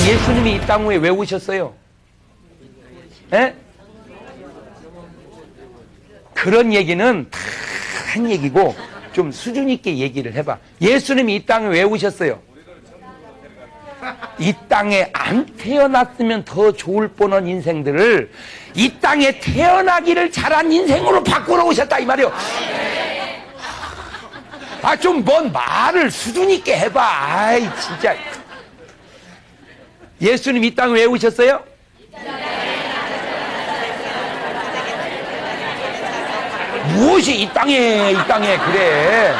예수님이 이 땅 위에 왜 오셨어요? 에? 그런 얘기는 다 한 얘기고 좀 수준 있게 얘기를 해봐. 예수님이 이 땅에 왜 오셨어요? 이 땅에 안 태어났으면 더 좋을 뻔한 인생들을 이 땅에 태어나기를 잘한 인생으로 바꾸러 오셨다 이 말이요. 아, 좀 뭔 말을 수준 있게 해봐. 아이, 진짜. 예수님 이 땅에 왜 오셨어요? 무엇이 이 땅에 그래.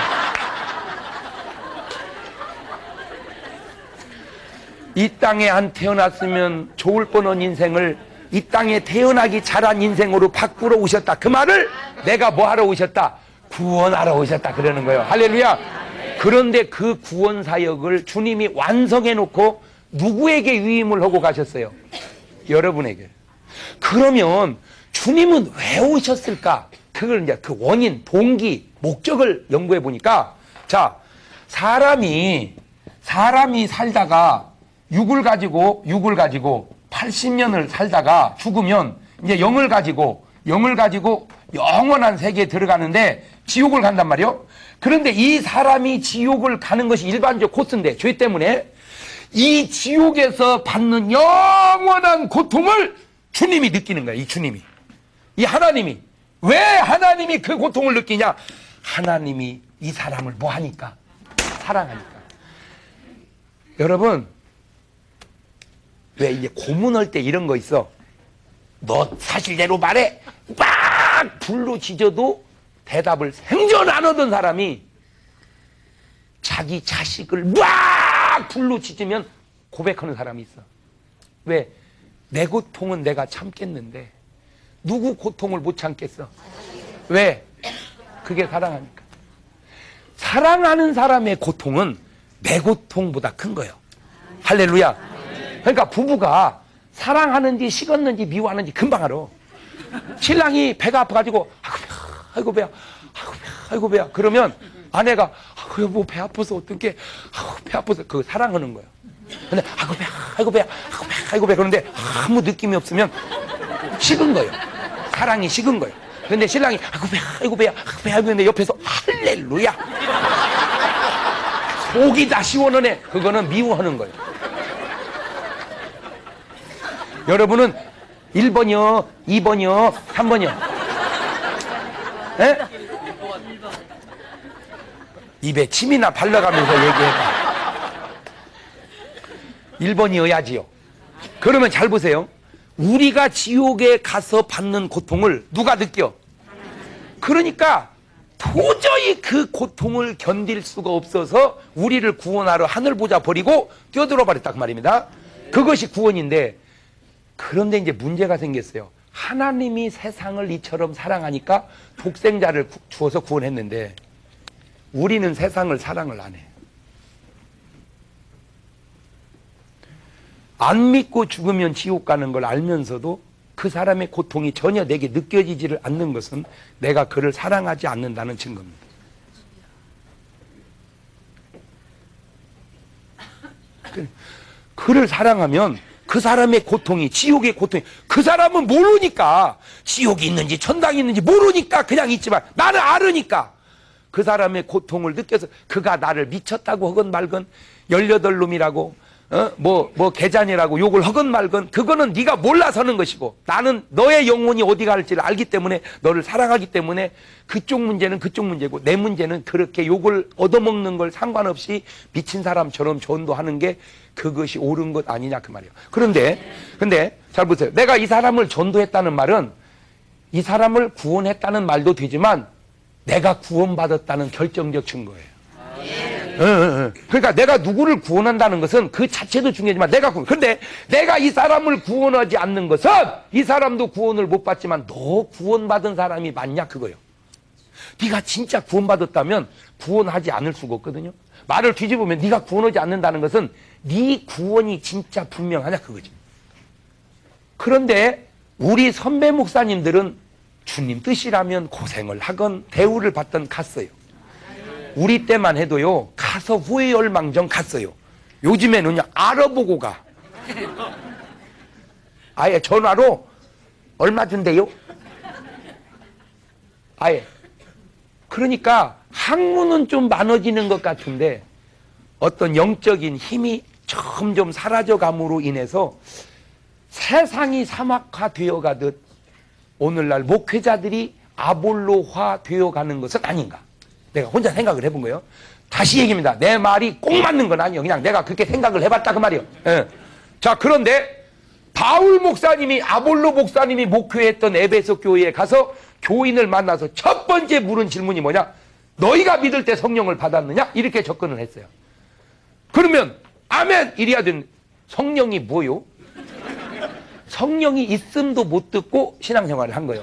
이 땅에 안 태어났으면 좋을 뻔한 인생을 이 땅에 태어나기 잘한 인생으로 바꾸러 오셨다. 그 말을 내가 뭐 하러 오셨다? 구원하러 오셨다 그러는 거예요. 할렐루야. 그런데 그 구원 사역을 주님이 완성해 놓고 누구에게 위임을 하고 가셨어요? 여러분에게. 그러면 주님은 왜 오셨을까? 그걸 이제 그 원인, 동기, 목적을 연구해 보니까, 자, 사람이 살다가 육을 가지고 80년을 살다가 죽으면 이제 영을 가지고 영원한 세계에 들어가는데 지옥을 간단 말이요. 그런데 이 사람이 지옥을 가는 것이 일반적 코스인데 죄 때문에 이 지옥에서 받는 영원한 고통을 주님이 느끼는 거예요. 이 주님이. 이 하나님이. 왜 하나님이 그 고통을 느끼냐? 하나님이 이 사람을 뭐 하니까? 사랑하니까. 여러분, 왜 이제 고문할 때 이런 거 있어? 너 사실대로 말해. 막 불로 지져도 대답을 생전 안 하던 사람이 자기 자식을 막 불로 지지면 고백하는 사람이 있어. 왜? 내 고통은 내가 참겠는데 누구 고통을 못 참겠어? 왜? 그게 사랑하니까. 사랑하는 사람의 고통은 내 고통보다 큰 거예요. 할렐루야. 그러니까 부부가 사랑하는지 식었는지 미워하는지 금방 알아. 신랑이 배가 아파가지고 아이고 배야, 아이고 배야. 그러면 아내가 여보 배 아파서 어떡해, 배 아파서. 그거 사랑하는 거예요. 근데 아이고 배야, 아이고 배야. 그런데 아무 느낌이 없으면 식은 거예요. 사랑이 식은 거예요. 근데 신랑이 아이고 배야, 근데 옆에서 할렐루야. 속이 다 시원하네. 그거는 미워하는 거예요. 여러분은 1번이요, 2번이요, 3번이요. 에? 입에 침이나 발라가면서 얘기해봐. 1번이어야지요. 그러면 잘 보세요. 우리가 지옥에 가서 받는 고통을 누가 느껴? 그러니까 도저히 그 고통을 견딜 수가 없어서 우리를 구원하러 하늘 보자 버리고 뛰어들어 버렸다 그 말입니다. 그것이 구원인데, 그런데 이제 문제가 생겼어요. 하나님이 세상을 이처럼 사랑하니까 독생자를 주어서 구원했는데 우리는 세상을 사랑을 안 해. 안 믿고 죽으면 지옥 가는 걸 알면서도 그 사람의 고통이 전혀 내게 느껴지지를 않는 것은 내가 그를 사랑하지 않는다는 증거입니다. 그를 사랑하면 그 사람의 고통이, 지옥의 고통이, 그 사람은 모르니까, 지옥이 있는지 천당이 있는지 모르니까 그냥 있지만 나는 알으니까 그 사람의 고통을 느껴서 그가 나를 미쳤다고 하건 말건 18놈이라고 계잔이라고 욕을 하건 말건 그거는 네가 몰라서 하는 것이고, 나는 너의 영혼이 어디 갈지를 알기 때문에 너를 사랑하기 때문에 그쪽 문제는 그쪽 문제고, 내 문제는 그렇게 욕을 얻어먹는 걸 상관없이 미친 사람처럼 전도하는 게 그것이 옳은 것 아니냐 그 말이에요. 근데 잘 보세요. 내가 이 사람을 전도했다는 말은 이 사람을 구원했다는 말도 되지만 내가 구원받았다는 결정적 증거예요. 그러니까 내가 누구를 구원한다는 것은 그 자체도 중요하지만 근데 내가 이 사람을 구원하지 않는 것은 이 사람도 구원을 못 받지만 너 구원받은 사람이 맞냐 그거예요. 네가 진짜 구원받았다면 구원하지 않을 수가 없거든요. 말을 뒤집으면 네가 구원하지 않는다는 것은 네 구원이 진짜 분명하냐 그거지. 그런데 우리 선배 목사님들은 주님 뜻이라면 고생을 하건 대우를 받던 갔어요. 우리 때만 해도요, 가서 후회할 망정 갔어요. 요즘에는요, 알아보고 가. 아예 전화로 얼마 준대요? 아예. 그러니까 학문은 좀 많아지는 것 같은데 어떤 영적인 힘이 점점 사라져감으로 인해서 세상이 사막화 되어가듯 오늘날 목회자들이 아볼로화 되어가는 것은 아닌가. 내가 혼자 생각을 해본 거예요. 다시 얘기입니다. 내 말이 꼭 맞는 건 아니에요. 그냥 내가 그렇게 생각을 해봤다 그 말이에요. 예. 자, 그런데 바울 목사님이 아볼로 목사님이 목회했던 에베소 교회에 가서 교인을 만나서 첫 번째 물은 질문이 뭐냐? 너희가 믿을 때 성령을 받았느냐? 이렇게 접근을 했어요. 그러면 아멘 이래야 되는 성령이 뭐요? 성령이 있음도 못 듣고 신앙생활을 한 거예요.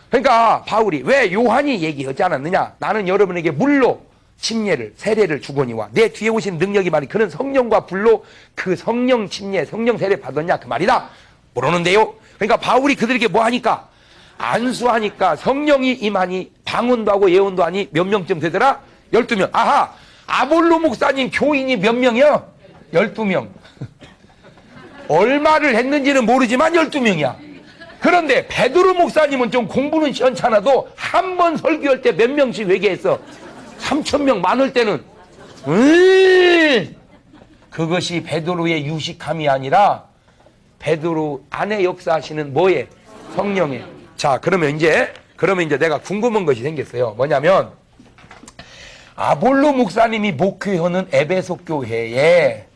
그러니까 바울이 왜 요한이 얘기하지 않았느냐? 나는 여러분에게 물로 침례를 세례를 주거니와 내 뒤에 오신 능력이 말이 그는 성령과 불로 그 성령 침례 성령 세례 받았냐 그 말이다. 모르는데요. 그러니까 바울이 그들에게 뭐 하니까 안수하니까 성령이 임하니 방언도 하고 예언도 하니 몇 명쯤 되더라? 12명. 아하, 아볼로 목사님 교인이 몇 명이요? 12명. 얼마를 했는지는 모르지만 12명이야. 그런데 베드로 목사님은 좀 공부는 시원찮아도 한 번 설교할 때 몇 명씩 회개했어. 3,000명 많을 때는. 그것이 베드로의 유식함이 아니라 베드로 안에 역사하시는 뭐에? 성령에. 자, 그러면 이제 내가 궁금한 것이 생겼어요. 뭐냐면 아볼로 목사님이 목회하는 에베소 교회에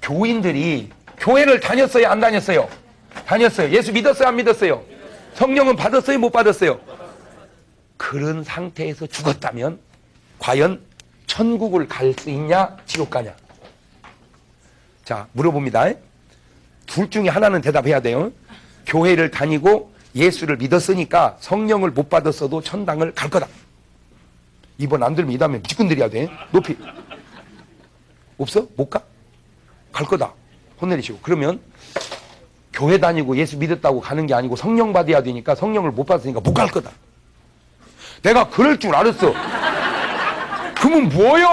교인들이 교회를 다녔어요, 안 다녔어요? 다녔어요. 예수 믿었어요, 안 믿었어요? 성령은 받았어요, 못 받았어요? 그런 상태에서 죽었다면 과연 천국을 갈 수 있냐, 지옥 가냐? 자, 물어봅니다. 둘 중에 하나는 대답해야 돼요. 교회를 다니고 예수를 믿었으니까 성령을 못 받았어도 천당을 갈 거다. 이번 안 들면 이 다음에 무조건 드려야 돼. 높이. 없어? 못 가? 갈 거다. 혼내리시고. 그러면 교회 다니고 예수 믿었다고 가는 게 아니고 성령 받아야 되니까 성령을 못 받았으니까 못 갈 거다. 내가 그럴 줄 알았어. 그러면 뭐요?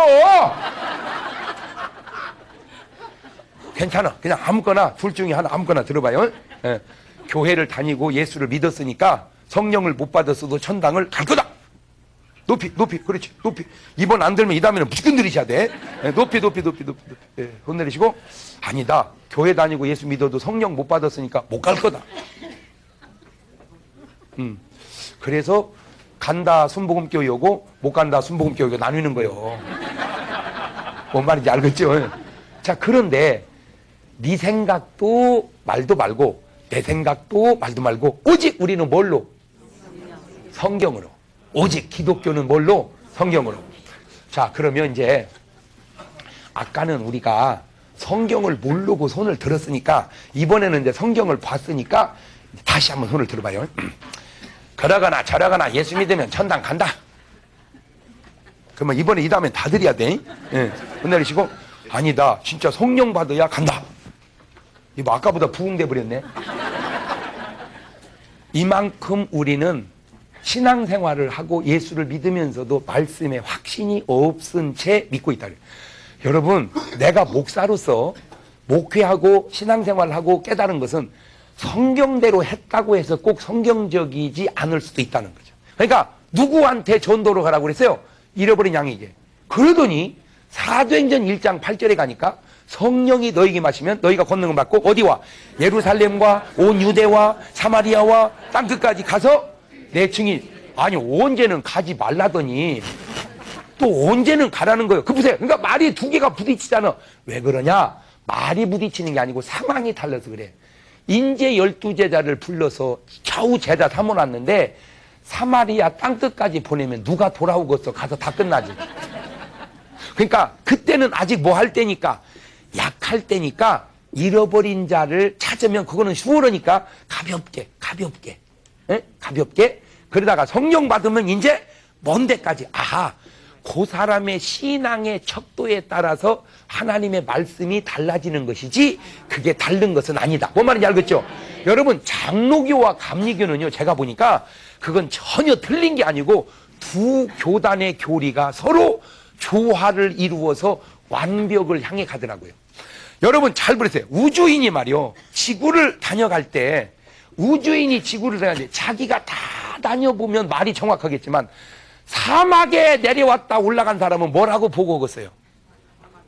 괜찮아. 그냥 아무거나 둘 중에 하나 아무거나 들어봐요. 예. 교회를 다니고 예수를 믿었으니까 성령을 못 받았어도 천당을 갈 거다. 높이, 그렇지, 높이. 이번 안 들면 이 다음에는 무조건 들이셔야 돼. 예, 높이. 예, 손 내리시고, 아니다. 교회 다니고 예수 믿어도 성령 못 받았으니까 못 갈 거다. 그래서 간다 순복음교회 오고 못 간다 순복음교회가 나뉘는 거예요. 뭔 말인지 알겠죠? 자, 그런데 네 생각도 말도 말고 내 생각도 말도 말고 오직 우리는 뭘로? 성경으로. 오직 기독교는 뭘로? 성경으로. 자, 그러면 이제 아까는 우리가 성경을 모르고 손을 들었으니까 이번에는 이제 성경을 봤으니까 다시 한번 손을 들어봐요. 그러거나 저러거나 예수 믿으면 천당 간다. 그러면 이번에 이 다음엔 다 드려야 돼. 예. 내리시고 아니다. 진짜 성령 받아야 간다. 이거 아까보다 부흥돼 버렸네. 이만큼 우리는 신앙생활을 하고 예수를 믿으면서도 말씀에 확신이 없은 채 믿고 있다. 여러분, 내가 목사로서 목회하고 신앙생활하고 깨달은 것은 성경대로 했다고 해서 꼭 성경적이지 않을 수도 있다는 거죠. 그러니까 누구한테 전도를 가라고 그랬어요? 잃어버린 양에게. 그러더니 사도행전 1장 8절에 가니까 성령이 너에게 마시면 너희가 권능을 받고 어디와? 예루살렘과 온 유대와 사마리아와 땅끝까지 가서 내 증인. 아니 언제는 가지 말라더니 또 언제는 가라는 거예요. 그 보세요. 그러니까 말이 두 개가 부딪히잖아. 왜 그러냐? 말이 부딪히는 게 아니고 상황이 달라서 그래. 인제 12제자를 불러서 겨우 제자 삼아놨는데 사마리아 땅끝까지 보내면 누가 돌아오겠어. 가서 다 끝나지. 그러니까 그때는 아직 뭐 할 때니까 약할 때니까 잃어버린 자를 찾으면 그거는 수월하니까 가볍게 에? 가볍게 그러다가 성령 받으면 이제 먼 데까지 아하 그 사람의 신앙의 척도에 따라서 하나님의 말씀이 달라지는 것이지 그게 다른 것은 아니다. 뭔 말인지 알겠죠? 여러분 장로교와 감리교는요 제가 보니까 그건 전혀 틀린 게 아니고 두 교단의 교리가 서로 조화를 이루어서 완벽을 향해 가더라고요. 여러분 잘 보세요. 우주인이 말이요, 지구를 다녀갈 때, 우주인이 지구를 다녀갈 때 자기가 다 다녀보면 말이 정확하겠지만 사막에 내려왔다 올라간 사람은 뭐라고 보고 오겠어요?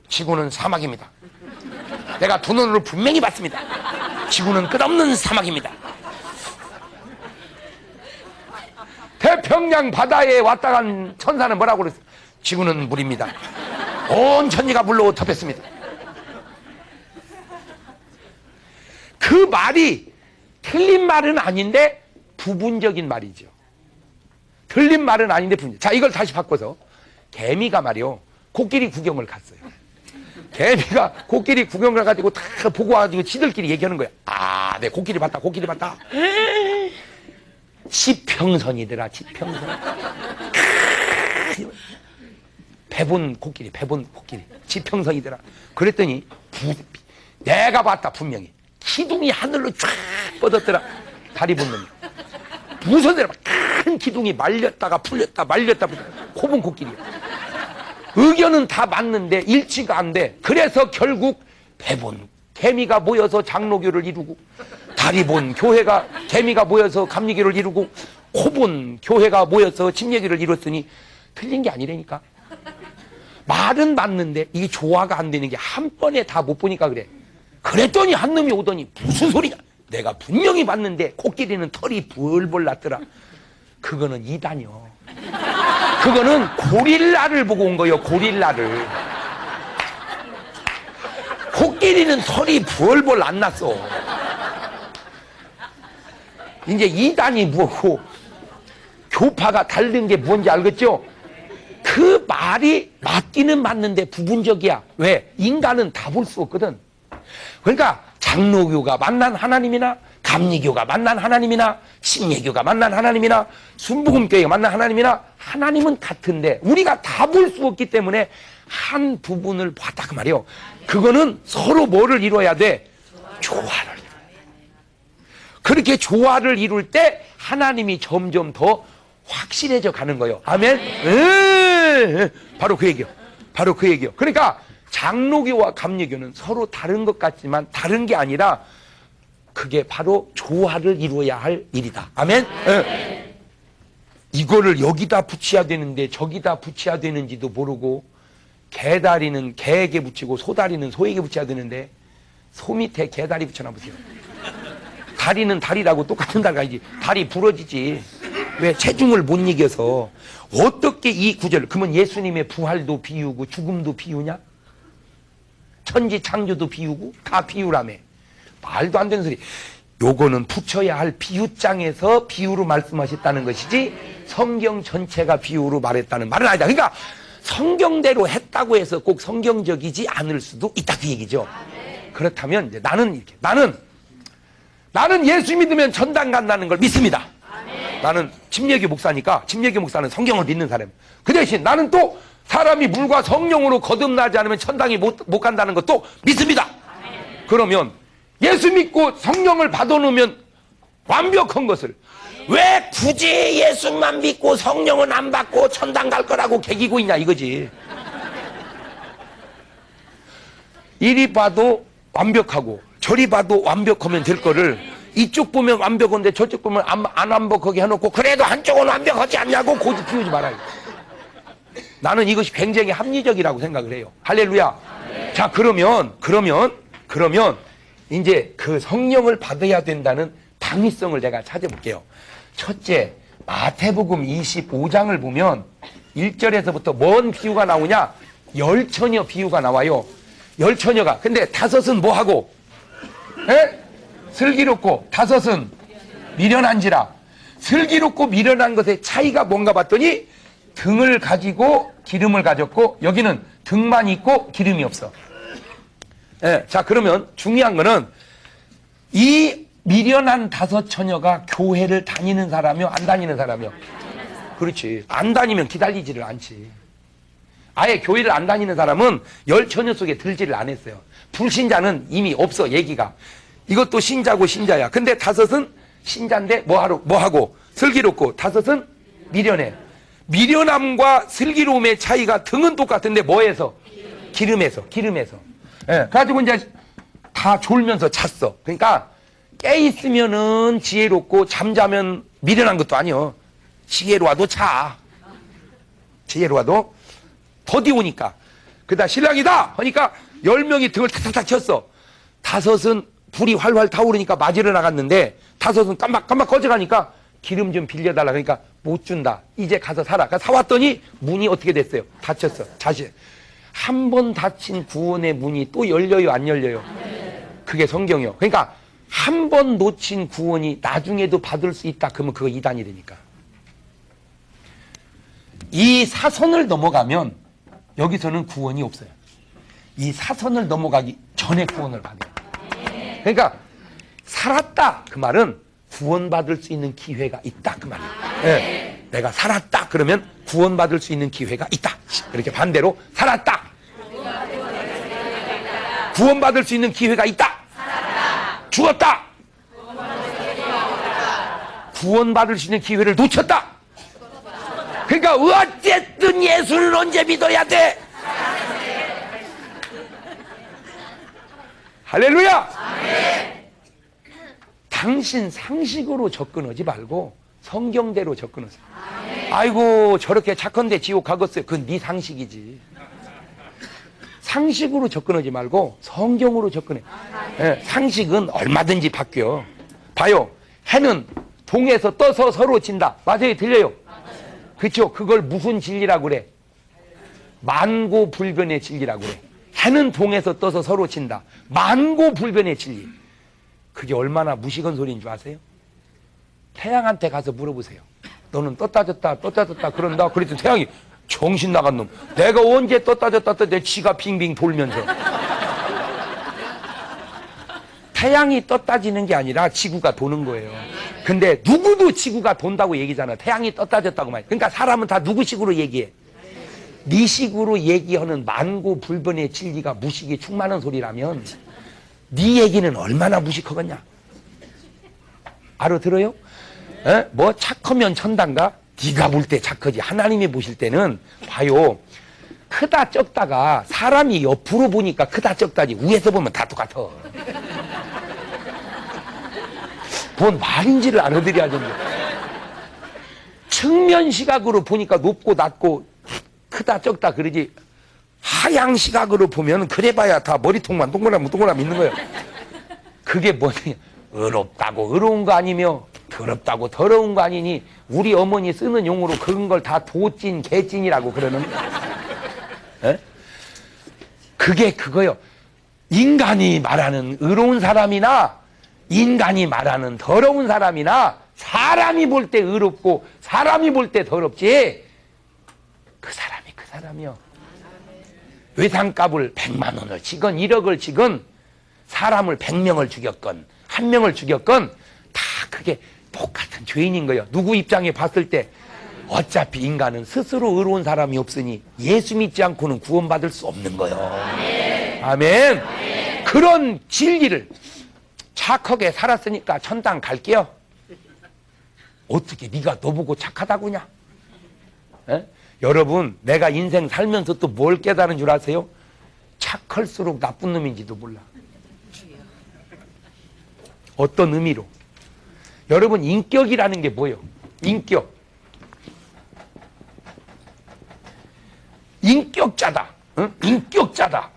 지구는 사막입니다. 내가 두 눈으로 분명히 봤습니다. 지구는 끝없는 사막입니다. 태평양 바다에 왔다 간 천사는 뭐라고 그랬어요? 지구는 물입니다. 온 천지가 물로 덮였습니다. 그 말이 틀린 말은 아닌데 부분적인 말이죠. 틀린 말은 아닌데 부분적. 자, 이걸 다시 바꿔서 개미가 말이요, 코끼리 구경을 갔어요. 개미가 코끼리 구경을 가지고 다 보고 와가지고 지들끼리 얘기하는 거야. 아, 내 코끼리 봤다, 코끼리 봤다. 지평선이더라, 지평선. 배본 코끼리, 지평선이더라. 그랬더니 내가 봤다, 분명히. 기둥이 하늘로 쫙 뻗었더라. 다리 본 놈이. 무서워더라. 큰 기둥이 말렸다가 풀렸다, 말렸다 풀렸다. 코본 코끼리야. 의견은 다 맞는데 일치가 안 돼. 그래서 결국 배본 개미가 모여서 장로교를 이루고, 다리 본 교회가 개미가 모여서 감리교를 이루고, 코본 교회가 모여서 침례교를 이뤘으니 틀린 게 아니라니까. 말은 맞는데 이게 조화가 안 되는 게 한 번에 다 못 보니까 그래. 그랬더니 한 놈이 오더니 무슨 소리냐. 내가 분명히 봤는데 코끼리는 털이 벌벌 났더라. 그거는 이단이요. 그거는 고릴라를 보고 온 거예요. 고릴라를. 코끼리는 털이 벌벌 안 났어. 이제 이단이 뭐고 교파가 다른 게 뭔지 알겠죠? 그 말이 맞기는 맞는데 부분적이야. 왜? 인간은 다 볼 수 없거든. 그러니까 장로교가 만난 하나님이나 감리교가 만난 하나님이나 침례교가 만난 하나님이나 순복음교회가 만난 하나님이나 하나님은 같은데 우리가 다 볼 수 없기 때문에 한 부분을 봤다 그 말이에요. 그거는 서로 뭐를 이뤄야 돼? 조화를 이뤄야 돼. 그렇게 조화를 이룰 때 하나님이 점점 더 확실해져 가는 거예요. 아멘? 바로 그 얘기요. 바로 그 얘기요. 그러니까 장로교와 감리교는 서로 다른 것 같지만 다른 게 아니라 그게 바로 조화를 이루어야 할 일이다. 아멘? 이거를 여기다 붙여야 되는데 저기다 붙여야 되는지도 모르고, 개다리는 개에게 붙이고 소다리는 소에게 붙여야 되는데 소 밑에 개다리 붙여놔 보세요. 다리는 다리라고 똑같은 다리 가야지. 다리 부러지지. 왜? 체중을 못 이겨서. 어떻게 이 구절을, 그러면 예수님의 부활도 비유고 죽음도 비유냐? 천지 창조도 비유고 다 비유라며. 말도 안 되는 소리. 요거는 붙여야 할 비유장에서 비유로 말씀하셨다는 것이지 성경 전체가 비유로 말했다는 말은 아니다. 그러니까 성경대로 했다고 해서 꼭 성경적이지 않을 수도 있다 그 얘기죠. 그렇다면 이제 나는 이렇게, 나는 예수 믿으면 전당 간다는 걸 믿습니다. 나는 침례교 목사니까, 침례교 목사는 성경을 믿는 사람. 그 대신 나는 또 사람이 물과 성령으로 거듭나지 않으면 천당이 못 간다는 것도 믿습니다. 그러면 예수 믿고 성령을 받아놓으면 완벽한 것을 왜 굳이 예수만 믿고 성령은 안 받고 천당 갈 거라고 개기고 있냐 이거지. 이리 봐도 완벽하고 저리 봐도 완벽하면 될 거를 이쪽 보면 완벽한데 저쪽 보면 안 완벽하게 해놓고 그래도 한쪽은 완벽하지 않냐고 고집 피우지 말아요. 나는 이것이 굉장히 합리적이라고 생각을 해요. 할렐루야. 자, 그러면 이제 그 성령을 받아야 된다는 당위성을 제가 찾아볼게요. 첫째, 마태복음 25장을 보면 1절에서부터 뭔 비유가 나오냐? 열처녀 비유가 나와요. 열처녀가. 근데 다섯은 뭐하고? 슬기롭고 다섯은 미련한지라. 슬기롭고 미련한 것의 차이가 뭔가 봤더니 등을 가지고 기름을 가졌고 여기는 등만 있고 기름이 없어. 자, 그러면 중요한 거는 이 미련한 다섯 처녀가 교회를 다니는 사람이요, 안 다니는 사람이요? 그렇지. 안 다니면 기다리지를 않지. 아예 교회를 안 다니는 사람은 열 처녀 속에 들지를 안 했어요. 불신자는 이미 없어, 얘기가. 이것도 신자고 신자야. 근데 다섯은 신자인데 뭐하고? 슬기롭고, 다섯은 미련해. 미련함과 슬기로움의 차이가 등은 똑같은데 뭐에서? 기름에서. 예, 가지고 이제 다 졸면서 잤어. 그러니까 깨 있으면은 지혜롭고 잠자면 미련한 것도 아니여. 지혜로워도 자. 지혜로워도 더디 오니까. 그다 신랑이다 하니까 10명이 등을 탁탁탁 쳤어. 5은 불이 활활 타오르니까 맞으러 나갔는데 5은 깜빡깜빡 꺼져가니까 기름 좀 빌려달라. 그러니까 못 준다. 이제 가서 사라. 그러니까 사왔더니 문이 어떻게 됐어요? 닫혔어. 자신. 한 번 닫힌 구원의 문이 또 열려요, 안 열려요? 그게 성경이요. 그러니까 한 번 놓친 구원이 나중에도 받을 수 있다. 그러면 그거 이단이 되니까. 이 사선을 넘어가면 여기서는 구원이 없어요. 이 사선을 넘어가기 전에 구원을 받아요. 그러니까 살았다 그 말은 구원받을 수 있는 기회가 있다 그 말이에요. 네. 내가 살았다 그러면 구원받을 수 있는 기회가 있다. 이렇게 반대로 살았다. 구원받을 수 있는 기회가 있다. 죽었다. 구원받을 수 있는 기회를 놓쳤다. 그러니까 어쨌든 예수를 언제 믿어야 돼? 할렐루야! 당신 상식으로 접근하지 말고 성경대로 접근하세요. 아이고 저렇게 착한데 지옥 가겠어요. 그건 네 상식이지. 상식으로 접근하지 말고 성경으로 접근해. 예, 상식은 얼마든지 바뀌어. 봐요. 해는 동에서 떠서 서로 진다. 맞아요? 들려요? 그렇죠? 그걸 무슨 진리라고 그래? 만고불변의 진리라고 그래. 해는 동에서 떠서 서로 친다. 만고불변의 진리. 그게 얼마나 무식한 소리인 줄 아세요? 태양한테 가서 물어보세요. 너는 떴다 졌다 그런다. 그랬더니 태양이 정신 나간 놈. 내가 언제 떴다 졌다 내 지가 빙빙 돌면서. 태양이 떴다 지는 게 아니라 지구가 도는 거예요. 근데 누구도 지구가 돈다고 얘기잖아. 태양이 떴다 졌다고 말이야. 그러니까 사람은 다 누구식으로 얘기해? 네 식으로 얘기하는 만고불변의 진리가 무식이 충만한 소리라면 네 얘기는 얼마나 무식하겠냐? 알아들어요? 에? 뭐 착하면 천단가? 네가 볼 때 착하지. 하나님이 보실 때는 봐요. 크다 적다가 사람이 옆으로 보니까 크다 적다지 위에서 보면 다 똑같아. 뭔 말인지를 알아들어야 되는데. 측면 시각으로 보니까 높고 낮고 크다 적다 그러지 하향 시각으로 보면 그래봐야 다 머리통만 동그라미 있는 거예요. 그게 뭐냐? 의롭다고 의로운 거 아니며 더럽다고 더러운 거 아니니 우리 어머니 쓰는 용어로 그런 걸 다 도찐 개찐이라고 그러는. 에? 그게 그거요. 인간이 말하는 의로운 사람이나 인간이 말하는 더러운 사람이나 사람이 볼 때 의롭고 사람이 볼 때 더럽지 그 사람이요. 외상값을 100만 원을 치건 1억을 치건 사람을 100명을 죽였건 1명을 죽였건 다 그게 똑같은 죄인인 거예요. 누구 입장에 봤을 때 어차피 인간은 스스로 의로운 사람이 없으니 예수 믿지 않고는 구원받을 수 없는 거예요. 아멘. 그런 진리를 착하게 살았으니까 천당 갈게요. 어떻게 네가 너보고 착하다고냐? 에? 여러분 내가 인생 살면서 또 뭘 깨달은 줄 아세요? 착할수록 나쁜 놈인지도 몰라. 어떤 의미로? 여러분 인격이라는 게 뭐예요? 인격자다. 응? 인격자다.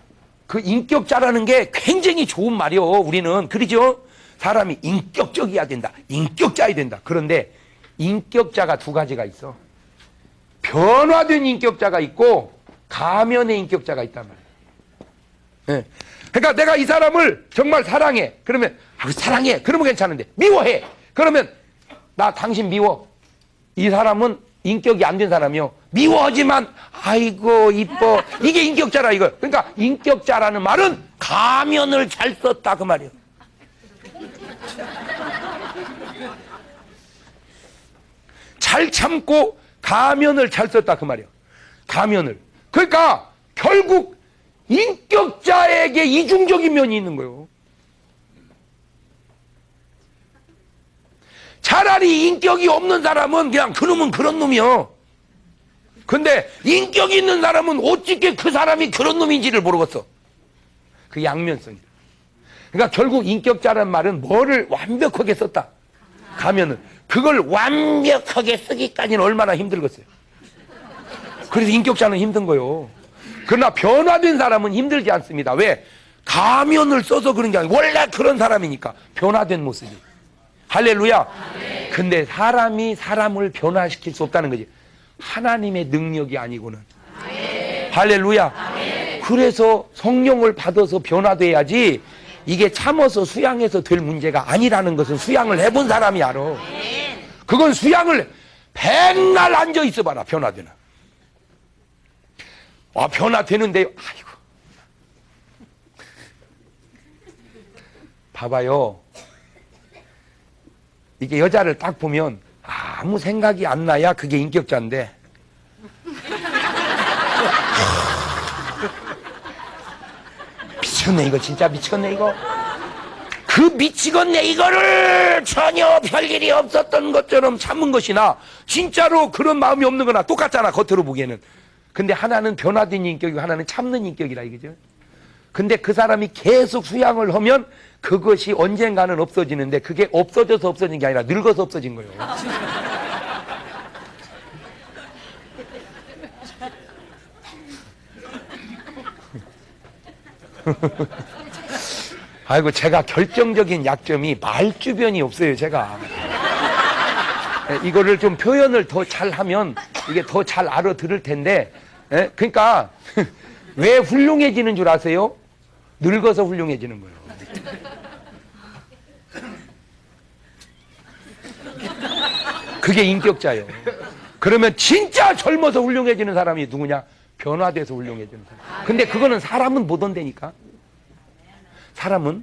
그 인격자라는 게 굉장히 좋은 말이요. 우리는 그러죠? 사람이 인격적이어야 된다. 인격자야 된다. 그런데 인격자가 두 가지가 있어. 변화된 인격자가 있고 가면의 인격자가 있단 말이야. 네. 그러니까 내가 이 사람을 정말 사랑해. 그러면 사랑해. 그러면 괜찮은데 미워해. 그러면 나 당신 미워. 이 사람은 인격이 안 된 사람이요. 미워하지만 아이고 이뻐. 이게 인격자라 이거. 그러니까 인격자라는 말은 가면을 잘 썼다 그 말이에요. 잘 참고 가면을 잘 썼다 그 말이에요. 가면을. 그러니까 결국 인격자에게 이중적인 면이 있는 거예요. 차라리 인격이 없는 사람은 그냥 그놈은 그런 놈이요. 근데 인격이 있는 사람은 어찌게 그 사람이 그런 놈인지를 모르겠어. 그 양면성이다. 그러니까 결국 인격자란 말은 뭐를 완벽하게 썼다. 가면은 그걸 완벽하게 쓰기까지는 얼마나 힘들겠어요. 그래서 인격자는 힘든 거요. 그러나 변화된 사람은 힘들지 않습니다. 왜? 가면을 써서 그런 게 아니고 원래 그런 사람이니까 변화된 모습이. 할렐루야. 근데 사람이 사람을 변화시킬 수 없다는 거지. 하나님의 능력이 아니고는. 할렐루야. 그래서 성령을 받아서 변화돼야지 이게 참아서 수양해서 될 문제가 아니라는 것은 수양을 해본 사람이 알아. 그건 수양을 백날 앉아 있어 봐라. 변화되나. 변화되는데요. 아이고. 봐봐요. 이게 여자를 딱 보면 아무 생각이 안 나야 그게 인격자인데. 미쳤네 이거. 진짜 미쳤네 이거. 그 미치겠네 이거를 전혀 별일이 없었던 것처럼 참은 것이나 진짜로 그런 마음이 없는 거나 똑같잖아 겉으로 보기에는. 근데 하나는 변화된 인격이고 하나는 참는 인격이라 이거죠. 근데 그 사람이 계속 수양을 하면 그것이 언젠가는 없어지는데 그게 없어져서 없어진 게 아니라 늙어서 없어진 거예요. 아이고 제가 결정적인 약점이 말주변이 없어요. 제가 이거를 좀 표현을 더 잘하면 이게 더 잘 알아들을 텐데. 그러니까 왜 훌륭해지는 줄 아세요? 늙어서 훌륭해지는 거예요. 그게 인격자예요. 그러면 진짜 젊어서 훌륭해지는 사람이 누구냐? 변화돼서 훌륭해지는 사람. 근데 그거는 사람은 못 온다니까. 사람은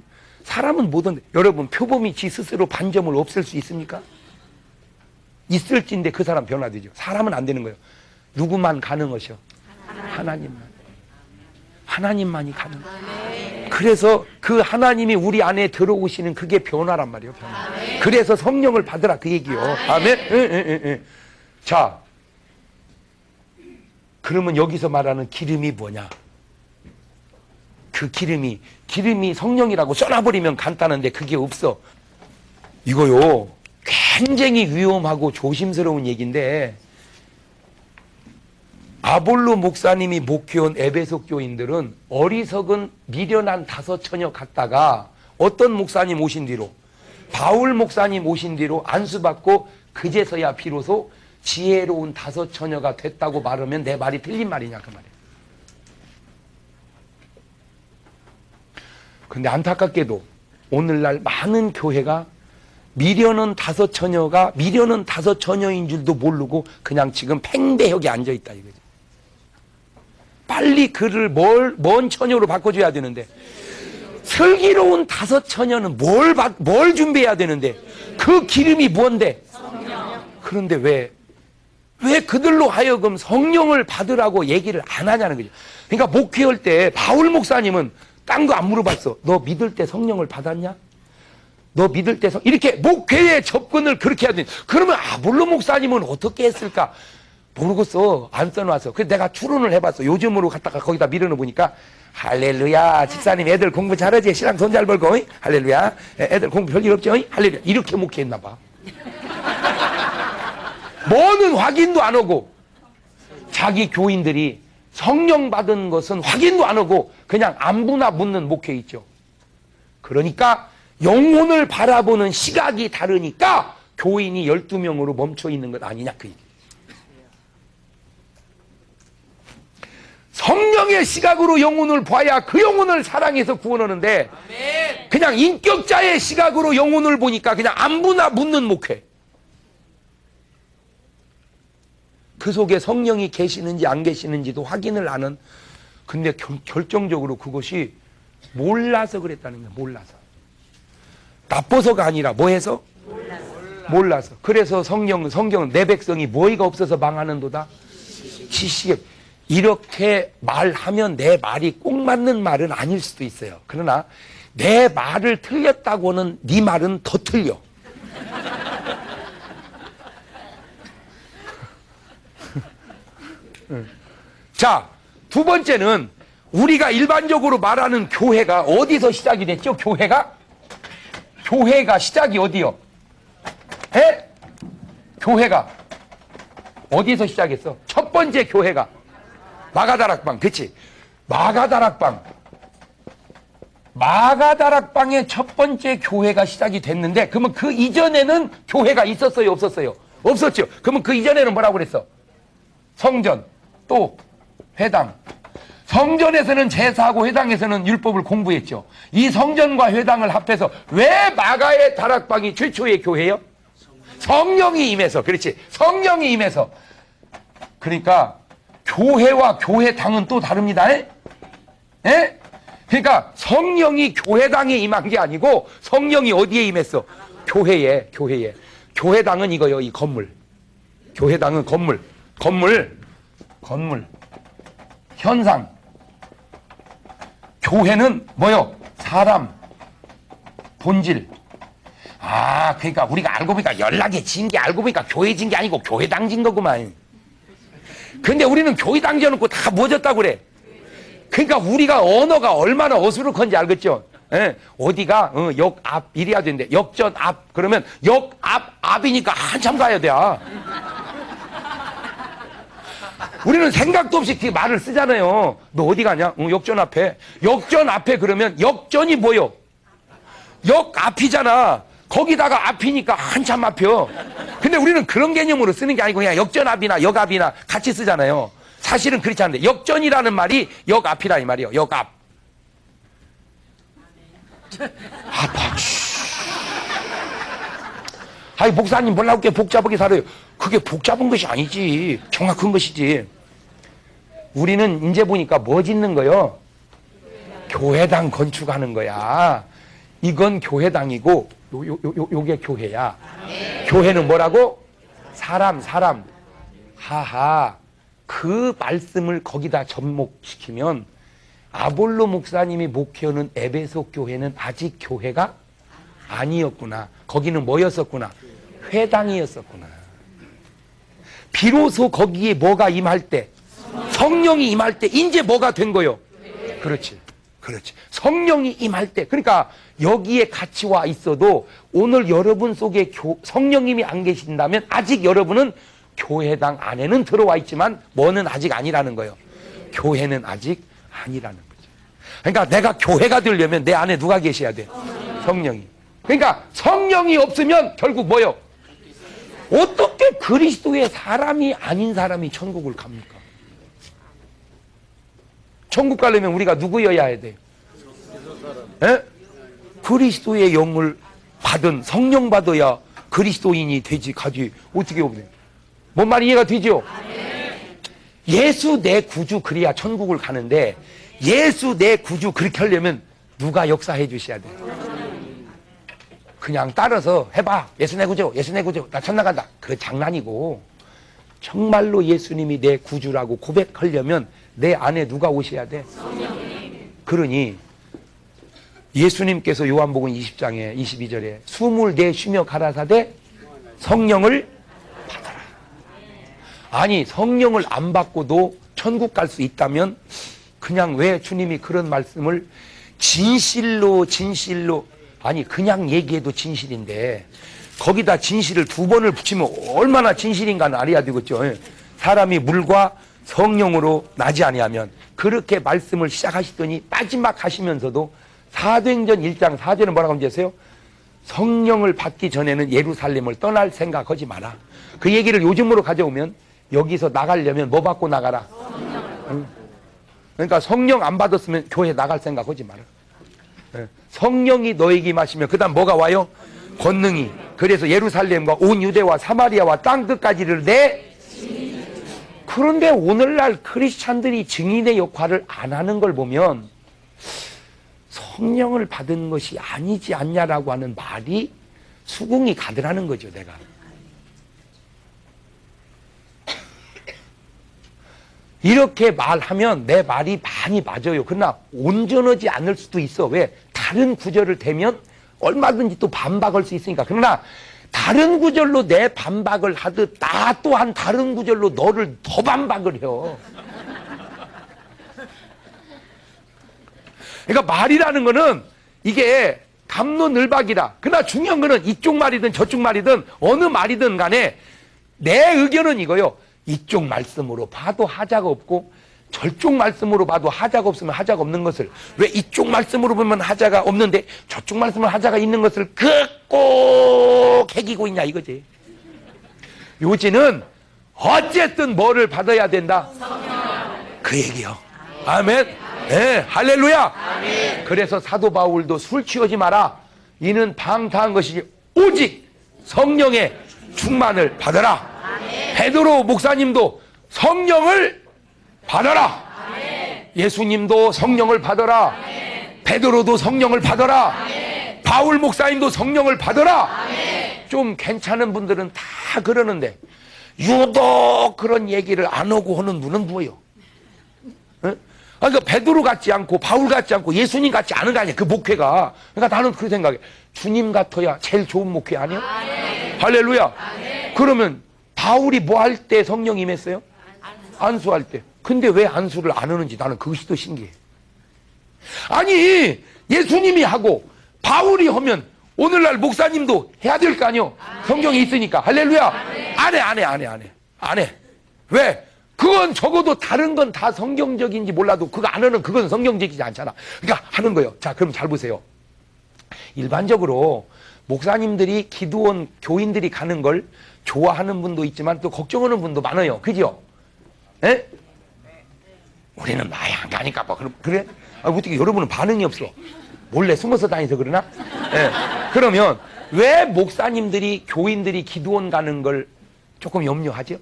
못 온다. 여러분 표범이 지 스스로 반점을 없앨 수 있습니까? 있을진데 그 사람 변화되죠. 사람은 안 되는 거예요. 누구만 가능하셔? 하나님만이 가능. 그래서 그 하나님이 우리 안에 들어오시는 그게 변화란 말이에요. 변화. 그래서 성령을 받으라 그 얘기요. 아멘. 자, 그러면 여기서 말하는 기름이 뭐냐? 그 기름이 성령이라고 써놔버리면 간단한데 그게 없어. 이거요 굉장히 위험하고 조심스러운 얘기인데, 아볼로 목사님이 목회한 에베소 교인들은 어리석은 미련한 다섯 처녀 갔다가 어떤 목사님 오신 뒤로, 바울 목사님 오신 뒤로 안수받고 그제서야 비로소 지혜로운 다섯 처녀가 됐다고 말하면 내 말이 틀린 말이냐 그 말이에요. 근데 안타깝게도 오늘날 많은 교회가 미련은 다섯 처녀인 줄도 모르고 그냥 지금 팽배하게 앉아있다 이거지. 빨리 그를 뭔 처녀로 바꿔줘야 되는데, 슬기로운 다섯 처녀는 뭘 준비해야 되는데, 그 기름이 뭔데? 성령. 그런데 왜 그들로 하여금 성령을 받으라고 얘기를 안 하냐는 거죠. 그러니까 목회할 때 바울 목사님은 딴 거 안 물어봤어. 너 믿을 때 성령을 받았냐? 너 믿을 때 이렇게 목회에 접근을 그렇게 해야 돼. 그러면 아볼로 목사님은 어떻게 했을까? 모르겠어. 안 써놔서. 그래서 내가 추론을 해봤어. 요즘으로 갖다가 거기다 밀어넣으니까 할렐루야. 집사님 애들 공부 잘하지? 신랑 돈 잘 벌고 할렐루야. 애들 공부 별일 없죠? 할렐루야. 이렇게 목회했나 봐. 뭐는 확인도 안 하고, 자기 교인들이 성령 받은 것은 확인도 안 하고 그냥 안부나 묻는 목회 있죠. 그러니까 영혼을 바라보는 시각이 다르니까 교인이 12명으로 멈춰 있는 것 아니냐 그 얘기. 성령의 시각으로 영혼을 봐야 그 영혼을 사랑해서 구원하는데, 그냥 인격자의 시각으로 영혼을 보니까 그냥 안부나 묻는 목회. 그 속에 성령이 계시는지 안 계시는지도 확인을 안 하는. 근데 결정적으로 그것이 몰라서 그랬다는 거야. 몰라서. 나빠서가 아니라 뭐 해서? 몰라서. 그래서 성경은 내 백성이 뭐이가 없어서 망하는도다? 지식에. 이렇게 말하면 내 말이 꼭 맞는 말은 아닐 수도 있어요. 그러나 내 말을 틀렸다고는 네 말은 더 틀려. 자, 두 번째는 우리가 일반적으로 말하는 교회가 어디서 시작이 됐죠? 교회가 시작이 어디요? 에? 교회가 어디서 시작했어? 첫 번째 교회가 마가다락방, 그치? 마가다락방의 첫 번째 교회가 시작이 됐는데, 그러면 그 이전에는 교회가 있었어요, 없었어요? 없었죠. 그러면 그 이전에는 뭐라고 그랬어? 성전, 또 회당. 성전에서는 제사하고 회당에서는 율법을 공부했죠. 이 성전과 회당을 합해서 왜 마가의 다락방이 최초의 교회요? 성령이 임해서. 그렇지. 성령이 임해서. 그러니까 교회와 교회당은 또 다릅니다. 에? 그러니까 성령이 교회당에 임한 게 아니고 성령이 어디에 임했어? 교회에. 교회당은 이거요, 이 건물. 교회당은 건물. 현상. 교회는 뭐요? 사람, 본질. 그러니까 우리가 알고 보니까 연락에 진 게 알고 보니까 교회 진 게 아니고 교회당 진 거구만. 근데 우리는 교회당 지어놓고 다 멎었다고 그래. 그러니까 우리가 언어가 얼마나 어수룩한지 알겠죠? 예, 어디가 역 앞 이래야 되는데 역전 앞 그러면 역 앞이니까 한참 가야 돼. 우리는 생각도 없이 그 말을 쓰잖아요. 너 어디 가냐? 역전 앞에. 역전 앞에 그러면 역전이 뭐요? 역 앞이잖아. 거기다가 앞이니까 한참 앞이요. 근데 우리는 그런 개념으로 쓰는 게 아니고 그냥 역전 앞이나 역 앞이나 같이 쓰잖아요. 사실은 그렇지 않은데 역전이라는 말이 역 앞이라 이 말이에요. 역 앞. 아이 목사님 몰라고 게 복잡하게 살아요. 그게 복잡한 것이 아니지. 정확한 것이지. 우리는 이제 보니까 뭐 짓는 거요? 교회당 건축하는 거야. 이건 교회당이고 요게 교회야. 교회는 뭐라고? 사람. 하하. 그 말씀을 거기다 접목시키면 아볼로 목사님이 목회하는 에베소 교회는 아직 교회가 아니었구나. 거기는 뭐였었구나? 회당이었었구나. 비로소 거기에 뭐가 임할 때? 성령이 임할 때 이제 뭐가 된 거요? 그렇지. 성령이 임할 때. 그러니까 여기에 같이 와 있어도 오늘 여러분 속에 성령님이 안 계신다면 아직 여러분은 교회당 안에는 들어와 있지만 뭐는 아직 아니라는 거예요. 교회는 아직 아니라는 거죠. 그러니까 내가 교회가 되려면 내 안에 누가 계셔야 돼? 성령이. 그러니까 성령이 없으면 결국 뭐요? 어떻게 그리스도의 사람이 아닌 사람이 천국을 갑니까? 천국 가려면 우리가 누구여야 해야 돼요? 그리스도의 영을 받은 성령 받아야 그리스도인이 되지 가지 어떻게 오면 뭔 말이 이해가 되죠? 예수 내 구주 그래야 천국을 가는데 예수 내 구주 그렇게 하려면 누가 역사해 주셔야 돼요. 그냥 따라서 해봐. 예수 내 구주 나 천당 간다. 그거 장난이고 정말로 예수님이 내 구주라고 고백하려면 내 안에 누가 오셔야 돼? 성령님. 그러니 예수님께서 요한복음 20장에 22절에 숨을 내쉬며 가라사대 성령을 받아라. 아니 성령을 안 받고도 천국 갈 수 있다면 그냥 왜 주님이 그런 말씀을 진실로 아니 그냥 얘기해도 진실인데 거기다 진실을 두 번을 붙이면 얼마나 진실인가는 알아야 되겠죠. 사람이 물과 성령으로 나지 아니하면 그렇게 말씀을 시작하시더니 마지막 하시면서도 사도행전 1장 4절은 뭐라고 하는지 아세요? 성령을 받기 전에는 예루살렘을 떠날 생각하지 마라. 그 얘기를 요즘으로 가져오면 여기서 나가려면 뭐 받고 나가라? 그러니까 성령 안 받았으면 교회 나갈 생각하지 마라. 성령이 너에게 임하시면 그 다음 뭐가 와요? 권능이. 그래서 예루살렘과 온 유대와 사마리아와 땅 끝까지를 그런데 오늘날 크리스찬들이 증인의 역할을 안 하는 걸 보면 성령을 받은 것이 아니지 않냐라고 하는 말이 수긍이 가더라는 거죠. 내가 이렇게 말하면 내 말이 많이 맞아요. 그러나 온전하지 않을 수도 있어. 왜? 다른 구절을 대면 얼마든지 또 반박할 수 있으니까. 그러나 다른 구절로 내 반박을 하듯 나 또한 다른 구절로 너를 더 반박을 해요. 그러니까 말이라는 거는 이게 갑론을박이다. 그러나 중요한 거는 이쪽 말이든 저쪽 말이든 어느 말이든 간에 내 의견은 이거요. 이쪽 말씀으로 봐도 하자가 없고 저쪽 말씀으로 봐도 하자가 없으면 하자가 없는 것을, 왜 이쪽 말씀으로 보면 하자가 없는데 저쪽 말씀으로 하자가 있는 것을 꼭 해기고 있냐 이거지. 요지는 어쨌든 뭐를 받아야 된다? 그 얘기요. 아멘. 네, 할렐루야. 아멘. 그래서 사도 바울도 술 취하지 마라. 이는 방탕한 것이지 오직 성령의 충만을 받아라. 아멘. 베드로 목사님도 성령을 받아라. 아멘. 예수님도 성령을 받아라. 아멘. 베드로도 성령을 받아라. 아멘. 바울 목사님도 성령을 받아라. 아멘. 좀 괜찮은 분들은 다 그러는데 유독 그런 얘기를 안 하고 하는 분은 뭐예요? 그러니까 베드로 같지 않고 바울 같지 않고 예수님 같지 않은 거 아니야, 그 목회가. 그러니까 나는 그 생각에 주님 같아야 제일 좋은 목회 아니야? 아멘. 할렐루야. 아멘. 그러면 바울이 뭐 할 때 성령 임했어요? 안수할 때. 근데 왜 안수를 안 하는지 나는 그것이 더 신기해. 아니 예수님이 하고 바울이 하면 오늘날 목사님도 해야 될 거 아니요? 성경에 있으니까. 할렐루야. 안 해. 왜? 그건 적어도 다른 건 다 성경적인지 몰라도 그거 안 하는 그건 성경적이지 않잖아. 그러니까 하는 거예요. 자, 그럼 잘 보세요. 일반적으로 목사님들이 기도원 교인들이 가는 걸 좋아하는 분도 있지만 또 걱정하는 분도 많아요. 그죠? 예? 우리는 아예 안 가니까 뭐 그래? 어떻게 여러분은 반응이 없어? 몰래 숨어서 다니서 그러나? 예. 그러면 왜 목사님들이 교인들이 기도원 가는 걸 조금 염려하죠?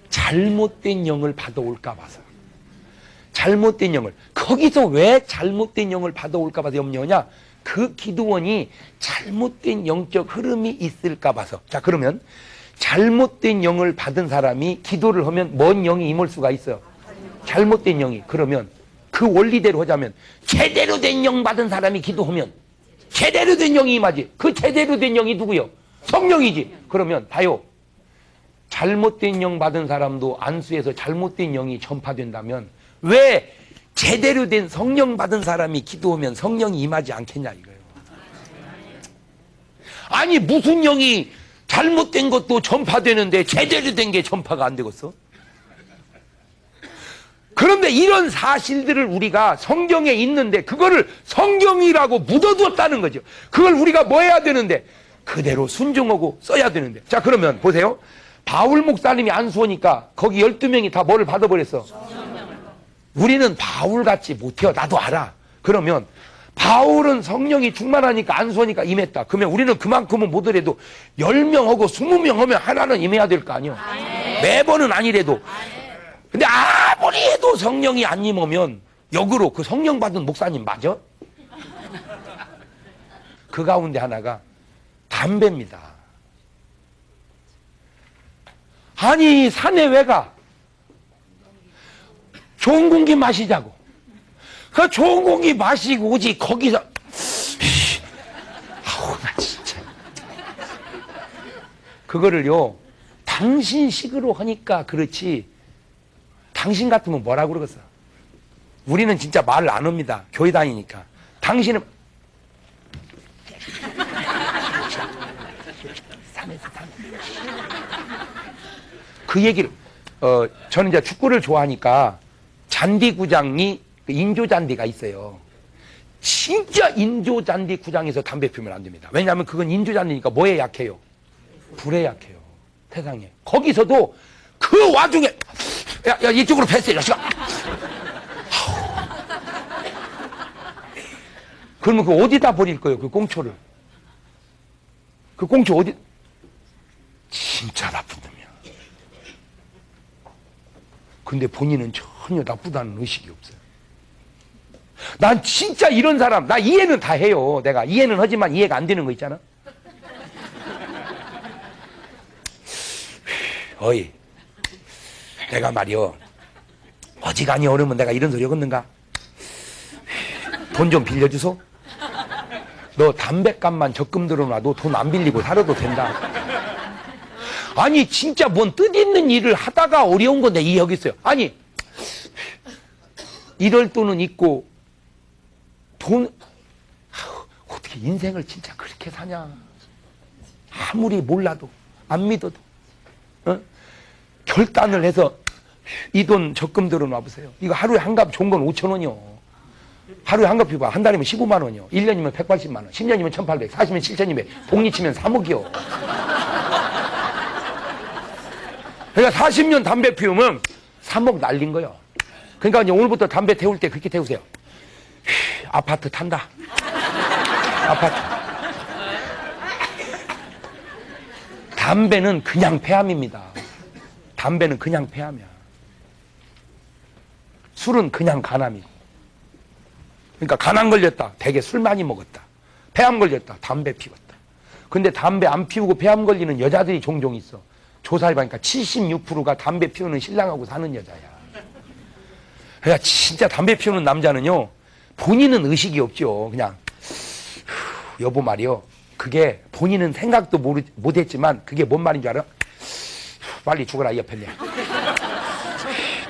잘못된 영을 받아올까 봐서. 잘못된 영을. 거기서 왜 잘못된 영을 받아올까 봐서 염려하냐? 그 기도원이 잘못된 영적 흐름이 있을까 봐서. 자, 그러면 잘못된 영을 받은 사람이 기도를 하면 뭔 영이 임할 수가 있어요? 잘못된 영이. 그러면 그 원리대로 하자면 제대로 된 영 받은 사람이 기도하면 제대로 된 영이 임하지. 그 제대로 된 영이 누구요? 성령이지. 그러면 봐요. 잘못된 영 받은 사람도 안수에서 잘못된 영이 전파된다면 왜 제대로 된 성령 받은 사람이 기도하면 성령이 임하지 않겠냐 이거예요. 아니 무슨 영이 잘못된 것도 전파되는데 제대로 된 게 전파가 안 되겠어? 그런데 이런 사실들을 우리가 성경에 있는데 그거를 성경이라고 묻어두었다는 거죠. 그걸 우리가 뭐 해야 되는데 그대로 순종하고 써야 되는데. 자, 그러면 보세요. 바울 목사님이 안수하니까 거기 12명이 다 뭐를 받아버렸어? 우리는 바울같이 못해요. 나도 알아. 그러면 바울은 성령이 충만하니까 안수하니까 임했다. 그러면 우리는 그만큼은 못하래도 10명하고 20명 하면 하나는 임해야 될 거 아니에요. 매번은 아니래도. 근데 아무리 해도 성령이 안 임하면 역으로 그 성령 받은 목사님 맞아? 그 가운데 하나가 담배입니다. 아니 산에 왜 가? 좋은 공기 마시자고. 그 좋은 공기 마시고 오지 거기서 아우 나 진짜 그거를요 당신 식으로 하니까 그렇지 당신 같으면 뭐라고 그러겠어? 우리는 진짜 말을 안 합니다. 교회 다니니까. 당신은 그 얘기를 저는 이제 축구를 좋아하니까 잔디구장이 인조잔디가 있어요. 진짜 인조잔디구장에서 담배 피우면 안 됩니다. 왜냐하면 그건 인조잔디니까 뭐에 약해요? 불에 약해요. 세상에. 거기서도 그 와중에 야 이쪽으로 패스해 자식아. 그러면 그 어디다 버릴 거예요? 그 꽁초를. 그 꽁초 어디? 진짜 나쁜 놈이야. 근데 본인은 전혀 나쁘다는 의식이 없어요. 난 진짜 이런 사람, 나 이해는 다 해요. 내가 이해는 하지만 이해가 안 되는 거 있잖아. 어이, 내가 말이요. 어지간히 어려면 내가 이런 소리 하겠는가? 돈 좀 빌려주소? 너 담배값만 적금 들어놔도 돈 안 빌리고 살아도 된다. 아니 진짜 뭔 뜻있는 일을 하다가 어려운 건데 이해하겠어요. 아니 이럴 돈은 있고 어떻게 인생을 진짜 그렇게 사냐. 아무리 몰라도 안 믿어도 결단을 해서 이 돈 적금 들어놔 보세요. 이거 하루에 한갑 좋은 건 5,000원이요. 하루에 한갑 봐. 한 달이면 15만 원이요. 1년이면 180만 원. 10년이면 1,800. 40년 7,200. 복리치면 3억이요. 그러니까 40년 담배 피우면 3억 날린 거예요. 그러니까 이제 오늘부터 담배 태울 때 그렇게 태우세요. 아파트 탄다. 아파트. 담배는 그냥 폐암입니다. 담배는 그냥 폐암이야. 술은 그냥 간암이고. 그러니까 간암 걸렸다. 되게 술 많이 먹었다. 폐암 걸렸다. 담배 피웠다. 근데 담배 안 피우고 폐암 걸리는 여자들이 종종 있어. 조사해보니까 76%가 담배 피우는 신랑하고 사는 여자야. 그러니까 진짜 담배 피우는 남자는요, 본인은 의식이 없죠. 그냥 여보 말이요, 그게 본인은 생각도 못했지만 그게 뭔 말인 줄 알아? 빨리 죽어라 이 옆에.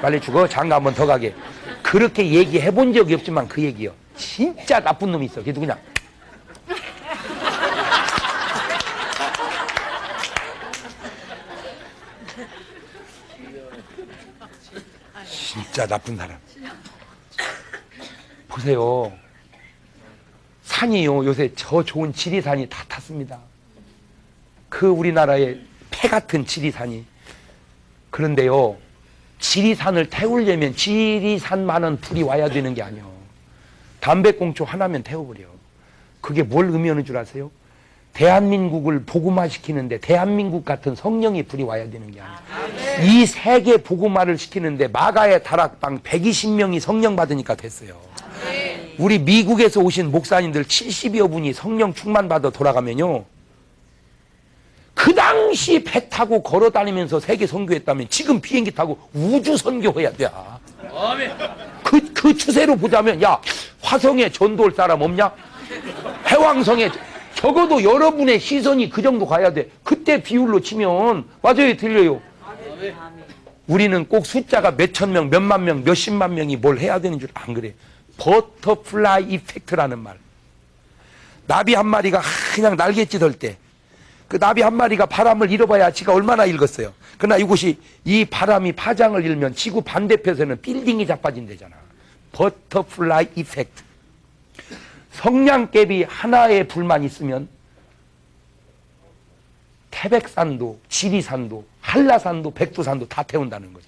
빨리 죽어. 장가 한 번 더 가게. 그렇게 얘기해 본 적이 없지만 그 얘기요. 진짜 나쁜 놈이 있어. 걔도 그냥 진짜 나쁜 사람. 보세요. 산이요, 요새 저 좋은 지리산이 다 탔습니다. 그 우리나라의 폐 같은 지리산이. 그런데요, 지리산을 태우려면 지리산만한 불이 와야 되는 게 아니요. 담배꽁초 하나면 태워버려. 그게 뭘 의미하는 줄 아세요? 대한민국을 복음화시키는데 대한민국 같은 성령의 불이 와야 되는 게 아니에요. 이 세계 복음화를 시키는데 마가의 다락방 120명이 성령 받으니까 됐어요. 우리 미국에서 오신 목사님들 70여 분이 성령 충만 받아 돌아가면요, 그 당시 배 타고 걸어 다니면서 세계 선교했다면 지금 비행기 타고 우주 선교해야 돼. 그 추세로 보자면, 야, 화성에 전도할 사람 없냐? 해왕성에. 적어도 여러분의 시선이 그 정도 가야 돼. 그때 비율로 치면. 맞아요, 들려요? 우리는 꼭 숫자가 몇천 명, 몇만 명, 몇십만 명이 뭘 해야 되는 줄 안 그래. 버터플라이 이펙트라는 말. 나비 한 마리가 그냥 날갯짓 할 때, 그 나비 한 마리가 바람을 잃어봐야 지가 얼마나 읽었어요. 그러나 이곳이, 이 바람이 파장을 잃으면 지구 반대편에서는 빌딩이 자빠진대잖아. 버터플라이 이펙트. 성냥개비 하나의 불만 있으면 태백산도, 지리산도, 한라산도, 백두산도 다 태운다는 거죠.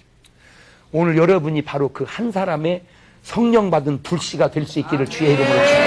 오늘 여러분이 바로 그 한 사람의 성령 받은 불씨가 될 수 있기를 주의 이름으로 축원합니다.